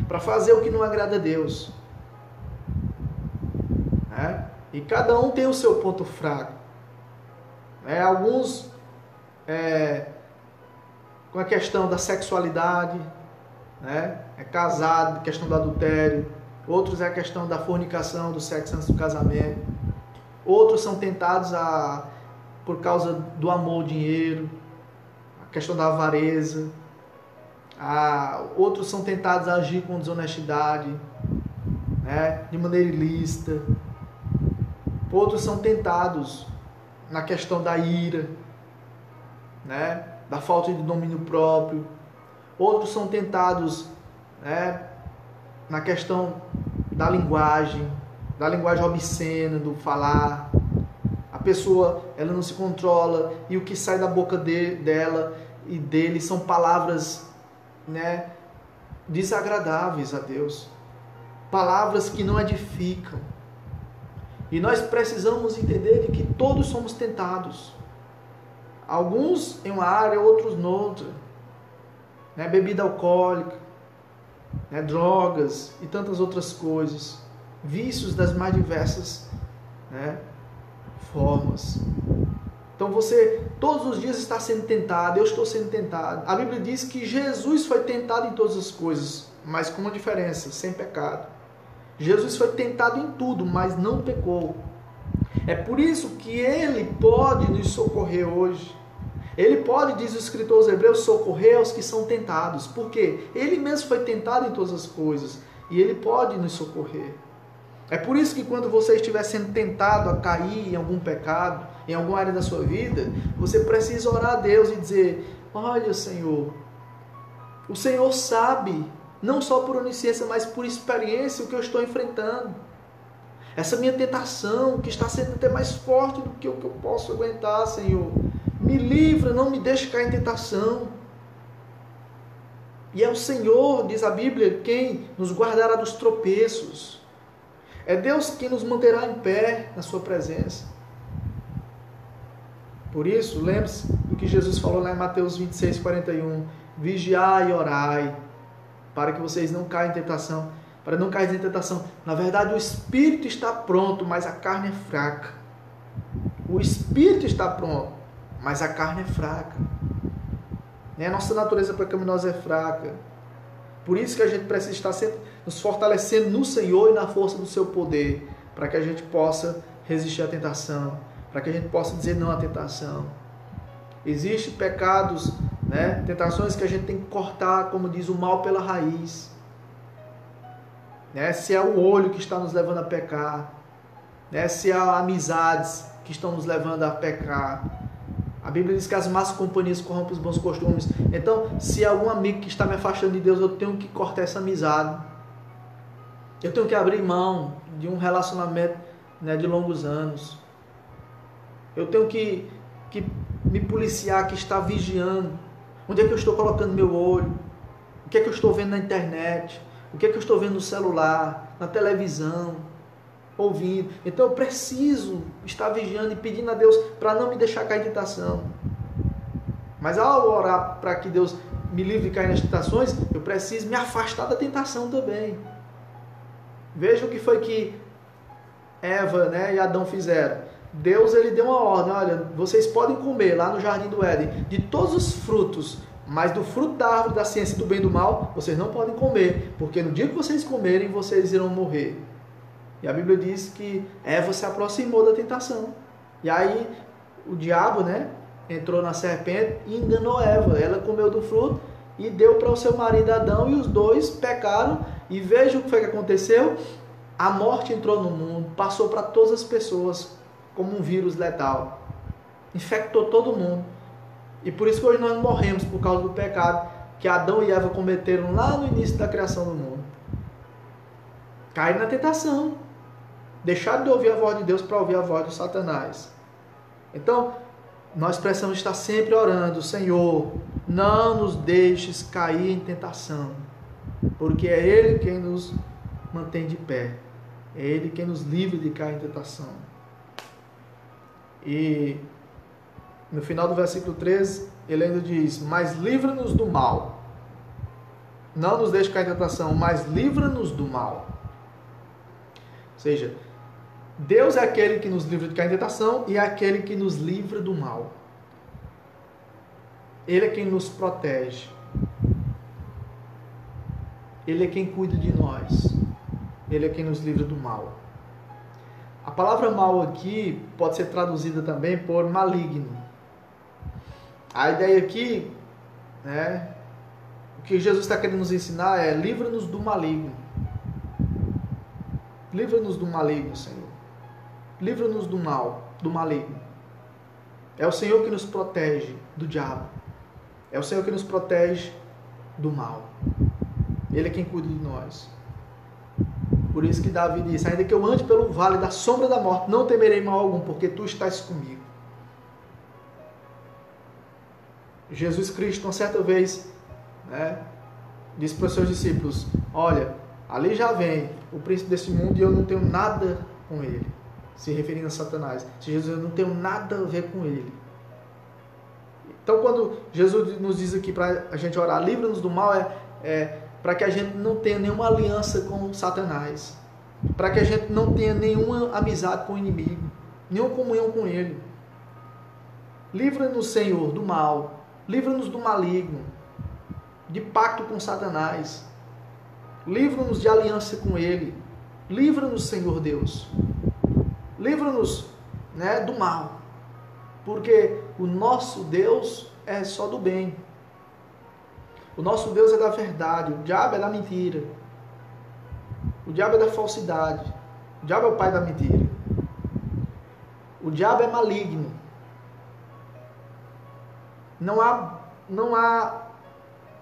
Speaker 1: para fazer o que não agrada a Deus. E cada um tem o seu ponto fraco. Alguns com a questão da sexualidade, é casado, questão do adultério. Outros é a questão da fornicação, do sexo antes do casamento. Outros são tentados por causa do amor ao dinheiro, a questão da avareza. Outros são tentados a agir com desonestidade, de maneira ilícita. Outros são tentados na questão da ira, da falta de domínio próprio. Outros são tentados na questão da linguagem obscena, do falar. A pessoa, ela não se controla, e o que sai da boca dela e dele são palavras né, desagradáveis a Deus, palavras que não edificam. E nós precisamos entender de que todos somos tentados. Alguns em uma área, outros noutra. Né? Bebida alcoólica, né? Drogas e tantas outras coisas. Vícios das mais diversas, né, formas. Então você todos os dias está sendo tentado, eu estou sendo tentado. A Bíblia diz que Jesus foi tentado em todas as coisas, mas com uma diferença, sem pecado. Jesus foi tentado em tudo, mas não pecou. É por isso que Ele pode nos socorrer hoje. Ele pode, diz o escritor aos Hebreus, socorrer aos que são tentados. Por quê? Ele mesmo foi tentado em todas as coisas e Ele pode nos socorrer. É por isso que quando você estiver sendo tentado a cair em algum pecado, em alguma área da sua vida, você precisa orar a Deus e dizer: olha, Senhor, o Senhor sabe, não só por onisciência, mas por experiência, o que eu estou enfrentando. Essa minha tentação, que está sendo até mais forte do que o que eu posso aguentar, Senhor. Me livra, não me deixe cair em tentação. E é o Senhor, diz a Bíblia, quem nos guardará dos tropeços. É Deus quem nos manterá em pé na sua presença. Por isso, lembre-se do que Jesus falou lá em Mateus 26, 41. Vigiai e orai, para que vocês não caiam em tentação. Para não cair em tentação. Na verdade, o espírito está pronto, mas a carne é fraca. O espírito está pronto, mas a carne é fraca. A nossa natureza pecaminosa é fraca. Por isso que a gente precisa estar sempre nos fortalecendo no Senhor e na força do seu poder, para que a gente possa resistir à tentação, para que a gente possa dizer não à tentação. Existem pecados, né, tentações que a gente tem que cortar, como diz, o mal pela raiz. Né? Se é o olho que está nos levando a pecar, né? Se há amizades que estão nos levando a pecar. A Bíblia diz que as más companhias corrompem os bons costumes. Então, se há algum amigo que está me afastando de Deus, eu tenho que cortar essa amizade. Eu tenho que abrir mão de um relacionamento, né, de longos anos. Eu tenho que me policiar, que está vigiando. Onde é que eu estou colocando meu olho? O que é que eu estou vendo na internet? O que é que eu estou vendo no celular, na televisão, ouvindo? Então eu preciso estar vigiando e pedindo a Deus para não me deixar cair em tentação. Mas ao orar para que Deus me livre de cair nas tentações, eu preciso me afastar da tentação também. Veja o que foi que Eva, né, e Adão fizeram. Deus, ele deu uma ordem: olha, vocês podem comer lá no Jardim do Éden de todos os frutos, mas do fruto da árvore da ciência do bem e do mal, vocês não podem comer, porque no dia que vocês comerem, vocês irão morrer. E a Bíblia diz que Eva se aproximou da tentação. E aí o diabo, né, entrou na serpente e enganou Eva. Ela comeu do fruto e deu para o seu marido Adão, e os dois pecaram. E veja o que foi que aconteceu. A morte entrou no mundo, passou para todas as pessoas como um vírus letal. Infectou todo mundo. E por isso que hoje nós morremos, por causa do pecado que Adão e Eva cometeram lá no início da criação do mundo. Caíram na tentação. Deixaram de ouvir a voz de Deus para ouvir a voz do Satanás. Então, nós precisamos estar sempre orando: Senhor, não nos deixes cair em tentação, porque é Ele quem nos mantém de pé. É Ele quem nos livra de cair em tentação. E no final do versículo 13, ele ainda diz: mas livra-nos do mal. Não nos deixe cair em tentação, mas livra-nos do mal. Ou seja, Deus é aquele que nos livra de cair em tentação e é aquele que nos livra do mal. Ele é quem nos protege. Ele é quem cuida de nós. Ele é quem nos livra do mal. A palavra mal aqui pode ser traduzida também por maligno. A ideia aqui, né, o que Jesus está querendo nos ensinar é: livra-nos do maligno. Livra-nos do maligno, Senhor. Livra-nos do mal, do maligno. É o Senhor que nos protege do diabo. É o Senhor que nos protege do mal. Ele é quem cuida de nós. Por isso que Davi disse: ainda que eu ande pelo vale da sombra da morte, não temerei mal algum, porque tu estás comigo. Jesus Cristo, uma certa vez, né, disse para os seus discípulos: olha, ali já vem o príncipe desse mundo e eu não tenho nada com ele. Se referindo a Satanás. Se Jesus, eu não tenho nada a ver com ele. Então, quando Jesus nos diz aqui para a gente orar, livra-nos do mal, é para que a gente não tenha nenhuma aliança com Satanás. Para que a gente não tenha nenhuma amizade com o inimigo. Nenhuma comunhão com ele. Livra-nos, Senhor, do mal. Livra-nos do maligno. De pacto com Satanás. Livra-nos de aliança com ele. Livra-nos, Senhor Deus. Livra-nos, né, do mal. Porque o nosso Deus é só do bem. O nosso Deus é da verdade. O diabo é da mentira. O diabo é da falsidade. O diabo é o pai da mentira. O diabo é maligno. Não há,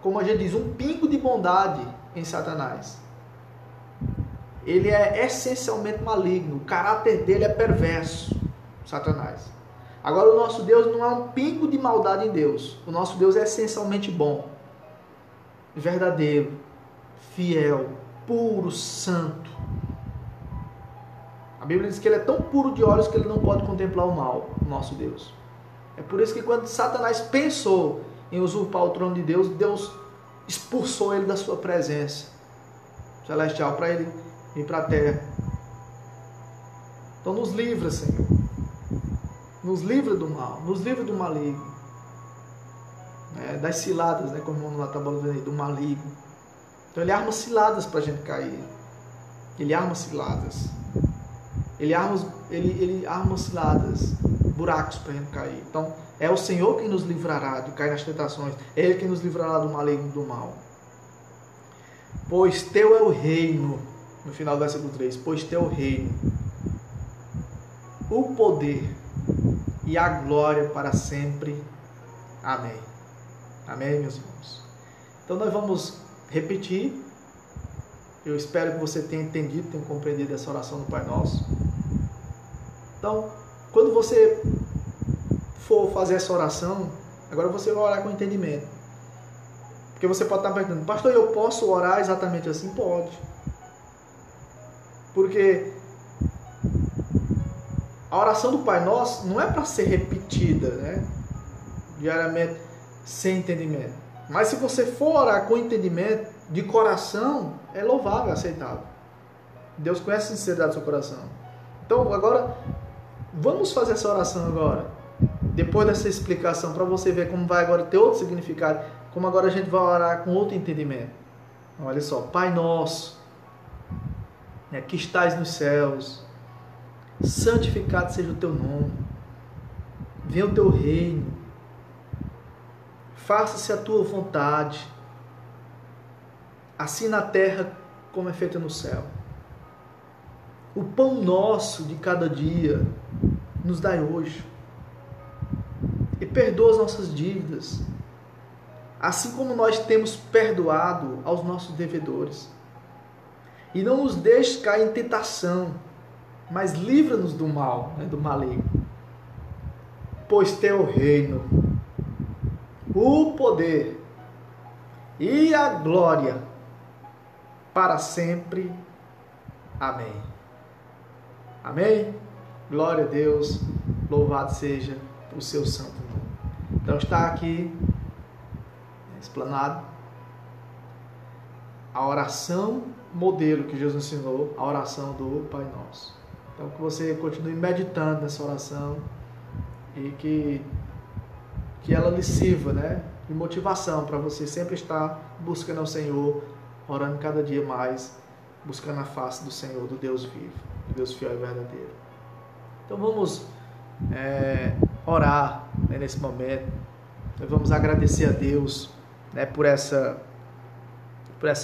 Speaker 1: como a gente diz, um pingo de bondade em Satanás. Ele é essencialmente maligno. O caráter dele é perverso, Satanás. Agora, o nosso Deus não há um pingo de maldade em Deus. O nosso Deus é essencialmente bom, verdadeiro, fiel, puro, santo. A Bíblia diz que ele é tão puro de olhos que ele não pode contemplar o mal, o nosso Deus. É por isso que quando Satanás pensou em usurpar o trono de Deus, Deus expulsou ele da sua presença celestial para ele ir para a terra. Então nos livra, Senhor. Nos livra do mal, nos livra do maligno. Das ciladas, né, como o irmão lá está falando aí, do maligno. Então ele arma ciladas para a gente cair. Ele arma ciladas. Ele arma ciladas, buracos para a gente cair. Então é o Senhor quem nos livrará de cair nas tentações. É Ele quem nos livrará do maligno e do mal. Pois teu é o reino. No final do versículo 3. Pois teu é o reino, o poder e a glória para sempre. Amém. Amém, meus irmãos. Então nós vamos repetir. Eu espero que você tenha entendido, tenha compreendido essa oração do Pai Nosso. Então, quando você for fazer essa oração, agora você vai orar com entendimento. Porque você pode estar perguntando: pastor, eu posso orar exatamente assim? Pode. Porque a oração do Pai Nosso não é para ser repetida, né, diariamente, sem entendimento. Mas se você for orar com entendimento, de coração, é louvável, é aceitável. Deus conhece a sinceridade do seu coração. Então, agora, vamos fazer essa oração agora. Depois dessa explicação, para você ver como vai agora ter outro significado, como agora a gente vai orar com outro entendimento. Olha só: Pai Nosso, que estais nos céus, santificado seja o teu nome. Venha o teu reino. Faça-se a tua vontade, assim na terra como é feita no céu. O pão nosso de cada dia nos dai hoje. E perdoa as nossas dívidas, assim como nós temos perdoado aos nossos devedores. E não nos deixes cair em tentação, mas livra-nos do mal, do maligno. Pois teu reino, o poder e a glória para sempre. Amém. Amém? Glória a Deus. Louvado seja o seu santo nome. Então está aqui explanado a oração modelo que Jesus ensinou, a oração do Pai Nosso. Então que você continue meditando nessa oração e que ela lhe sirva, de motivação para você sempre estar buscando ao Senhor, orando cada dia mais, buscando a face do Senhor, do Deus vivo, do Deus fiel e verdadeiro. Então vamos orar nesse momento. Nós vamos agradecer a Deus por essa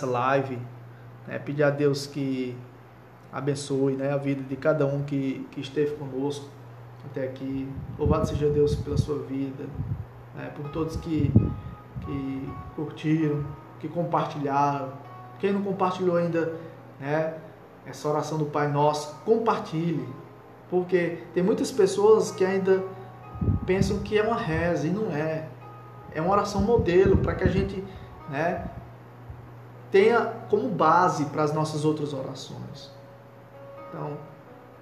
Speaker 1: live, pedir a Deus que abençoe a vida de cada um que esteve conosco até aqui. Louvado seja Deus pela sua vida, por todos que curtiram, que compartilharam. Quem não compartilhou ainda essa oração do Pai Nosso, compartilhe, porque tem muitas pessoas que ainda pensam que é uma reza, e não é. É uma oração modelo para que a gente tenha como base para as nossas outras orações. Então,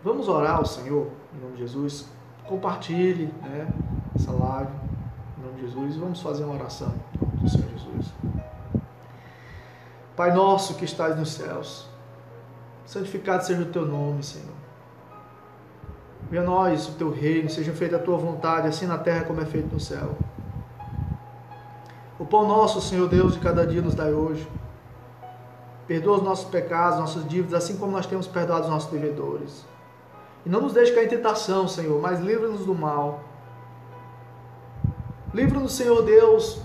Speaker 1: vamos orar ao Senhor, em nome de Jesus. Compartilhe, né, essa live, em nome de Jesus. Vamos fazer uma oração, em nome do Senhor Jesus. Pai nosso que estás nos céus, santificado seja o teu nome, Senhor. Venha a nós o teu reino, seja feita a tua vontade, assim na terra como é feito no céu. O pão nosso, Senhor Deus, de cada dia nos dai hoje. Perdoa os nossos pecados, nossas dívidas, assim como nós temos perdoado os nossos devedores. E não nos deixe cair em tentação, Senhor, mas livra-nos do mal. Livra-nos, Senhor Deus,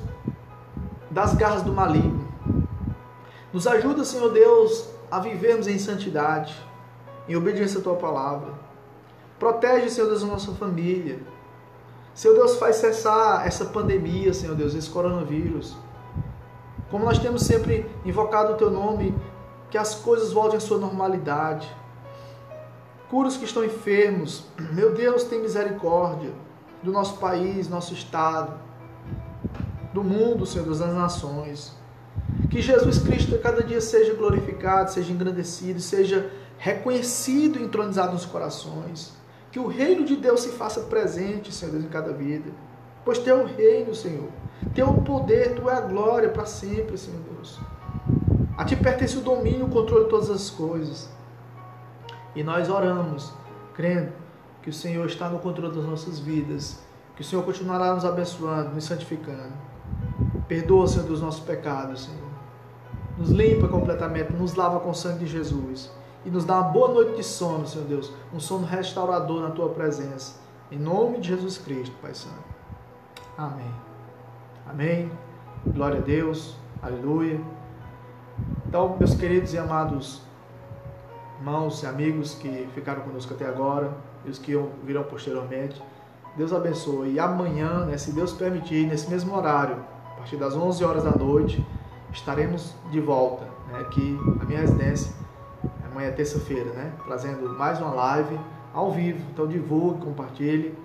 Speaker 1: das garras do maligno. Nos ajuda, Senhor Deus, a vivermos em santidade, em obediência à tua palavra. Protege, Senhor Deus, a nossa família. Senhor Deus, faz cessar essa pandemia, Senhor Deus, esse coronavírus. Como nós temos sempre invocado o teu nome, que as coisas voltem à sua normalidade. Cura os que estão enfermos. Meu Deus, tem misericórdia do nosso país, nosso estado, do mundo, Senhor Deus, das nações. Que Jesus Cristo a cada dia seja glorificado, seja engrandecido, seja reconhecido e entronizado nos corações. Que o reino de Deus se faça presente, Senhor Deus, em cada vida. Pois teu é o reino, Senhor. Teu é o poder, tu é a glória para sempre, Senhor Deus. A ti pertence o domínio, o controle de todas as coisas. E nós oramos, crendo que o Senhor está no controle das nossas vidas, que o Senhor continuará nos abençoando, nos santificando. Perdoa, Senhor, dos nossos pecados, Senhor. Nos limpa completamente, nos lava com o sangue de Jesus. E nos dá uma boa noite de sono, Senhor Deus. Um sono restaurador na tua presença. Em nome de Jesus Cristo, Pai Santo. Amém. Amém. Glória a Deus. Aleluia. Então, meus queridos e amados irmãos e amigos que ficaram conosco até agora, e os que virão posteriormente, Deus abençoe. E amanhã, né, se Deus permitir, nesse mesmo horário, a partir das 11 horas da noite, estaremos de volta, né, aqui na minha residência. Amanhã é terça-feira, né, trazendo mais uma live ao vivo. Então divulgue, compartilhe.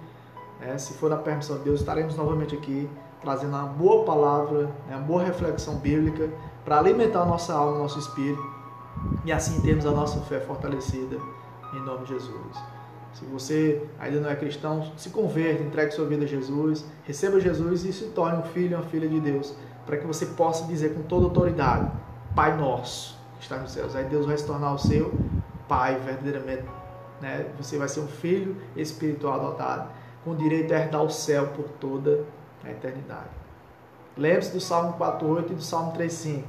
Speaker 1: Se for da permissão de Deus, estaremos novamente aqui trazendo uma boa palavra, né, uma boa reflexão bíblica para alimentar a nossa alma, o nosso espírito e assim termos a nossa fé fortalecida em nome de Jesus. Se você ainda não é cristão, se converta, entregue sua vida a Jesus, receba Jesus e se torne um filho e uma filha de Deus, para que você possa dizer com toda autoridade: Pai nosso que está nos céus. Aí Deus vai se tornar o seu Pai verdadeiramente, né? Você vai ser um filho espiritual adotado, com direito a herdar o céu por toda a eternidade. Lembre-se do Salmo 4:8 e do Salmo 3:5.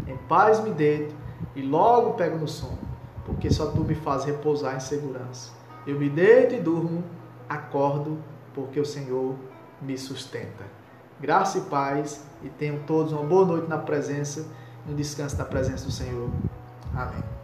Speaker 1: Em paz me deito e logo pego no sono, porque só tu me fazes repousar em segurança. Eu me deito e durmo, acordo, porque o Senhor me sustenta. Graça e paz, e tenham todos uma boa noite na presença, no descanso da presença do Senhor. Amém.